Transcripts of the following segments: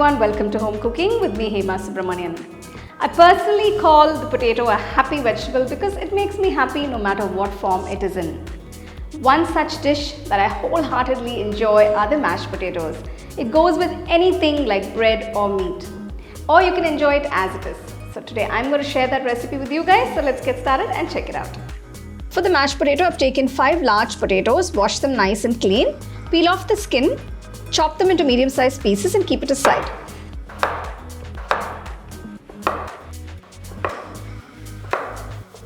everyone, welcome to Home Cooking with me Hema Subramanian. I personally call the potato a happy vegetable because it makes me happy no matter what form it is in. One such dish that I wholeheartedly enjoy are the mashed potatoes. It goes with anything like bread or meat, or you can enjoy it as it is. So today I'm going to share that recipe with you guys, so let's get started and check it out. For the mashed potato, I've taken 5 large potatoes, washed them nice and clean, peel off the skin, chop them into medium-sized pieces and keep it aside.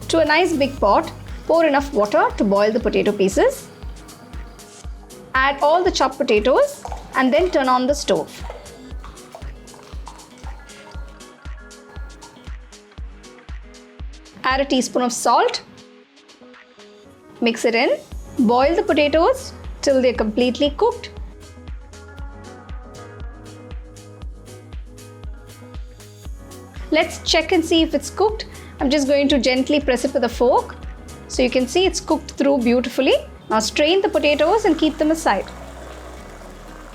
To a nice big pot, pour enough water to boil the potato pieces. Add all the chopped potatoes and then turn on the stove. Add a teaspoon of salt. Mix it in. Boil the potatoes till they're completely cooked. Let's check and see if it's cooked. I'm just going to gently press it with a fork. So you can see it's cooked through beautifully. Now strain the potatoes and keep them aside.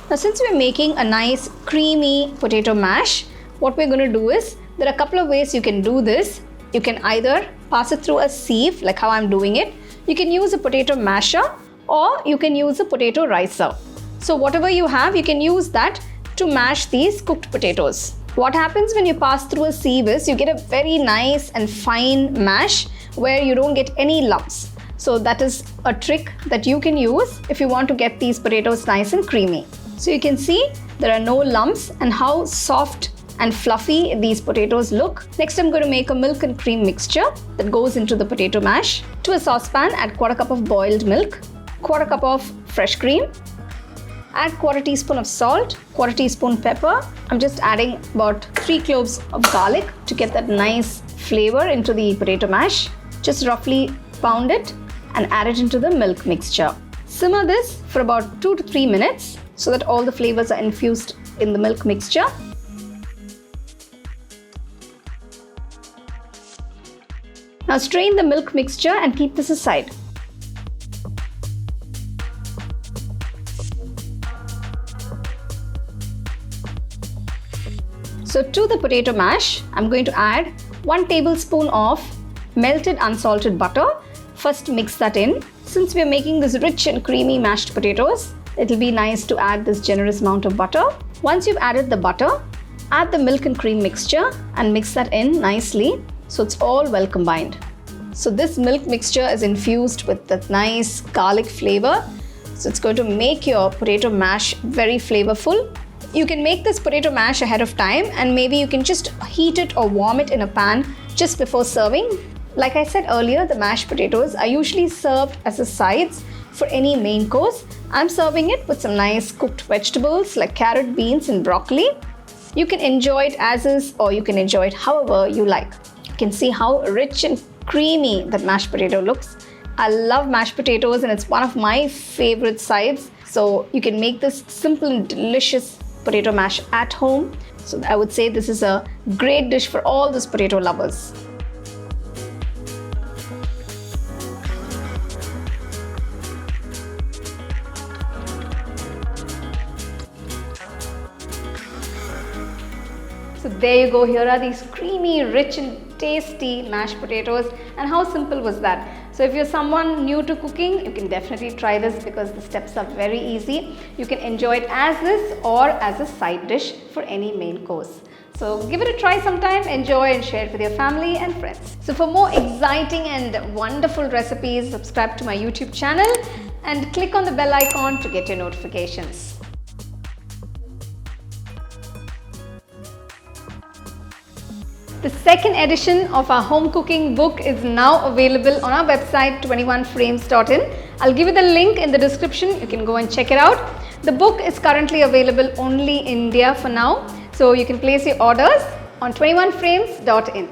Now since we're making a nice creamy potato mash, what we're going to do is, there are a couple of ways you can do this. You can either pass it through a sieve, like how I'm doing it. You can use a potato masher or you can use a potato ricer. So whatever you have, you can use that to mash these cooked potatoes. What happens when you pass through a sieve is you get a very nice and fine mash where you don't get any lumps. So that is a trick that you can use if you want to get these potatoes nice and creamy. So you can see there are no lumps and how soft and fluffy these potatoes look. Next, I'm going to make a milk and cream mixture that goes into the potato mash. To a saucepan, add 1/4 cup of boiled milk, 1/4 cup of fresh cream, add 1/4 teaspoon of salt, 1/4 teaspoon pepper. I'm just adding about 3 cloves of garlic to get that nice flavor into the potato mash. Just roughly pound it and add it into the milk mixture. Simmer this for about 2 to 3 minutes so that all the flavors are infused in the milk mixture. Now strain the milk mixture and keep this aside. So to the potato mash, I'm going to add 1 tablespoon of melted unsalted butter. First mix that in. Since we're making this rich and creamy mashed potatoes, it'll be nice to add this generous amount of butter. Once you've added the butter, add the milk and cream mixture and mix that in nicely so it's all well combined. So this milk mixture is infused with that nice garlic flavor. So it's going to make your potato mash very flavorful. You can make this potato mash ahead of time and maybe you can just heat it or warm it in a pan just before serving. Like I said earlier, the mashed potatoes are usually served as a sides for any main course. I'm serving it with some nice cooked vegetables like carrot, beans and broccoli. You can enjoy it as is or you can enjoy it however you like. You can see how rich and creamy that mashed potato looks. I love mashed potatoes and it's one of my favorite sides. So you can make this simple and delicious potato mash at home. So I would say this is a great dish for all those potato lovers. So there you go, here are these creamy, rich and tasty mashed potatoes, and how simple was that? So if you're someone new to cooking, you can definitely try this because the steps are very easy. You can enjoy it as this or as a side dish for any main course. So give it a try sometime, enjoy and share it with your family and friends. So for more exciting and wonderful recipes, subscribe to my YouTube channel and click on the bell icon to get your notifications. The second edition of our home cooking book is now available on our website 21frames.in. I'll give you the link in the description. You can go and check it out. The book is currently available only in India for now, so you can place your orders on 21frames.in.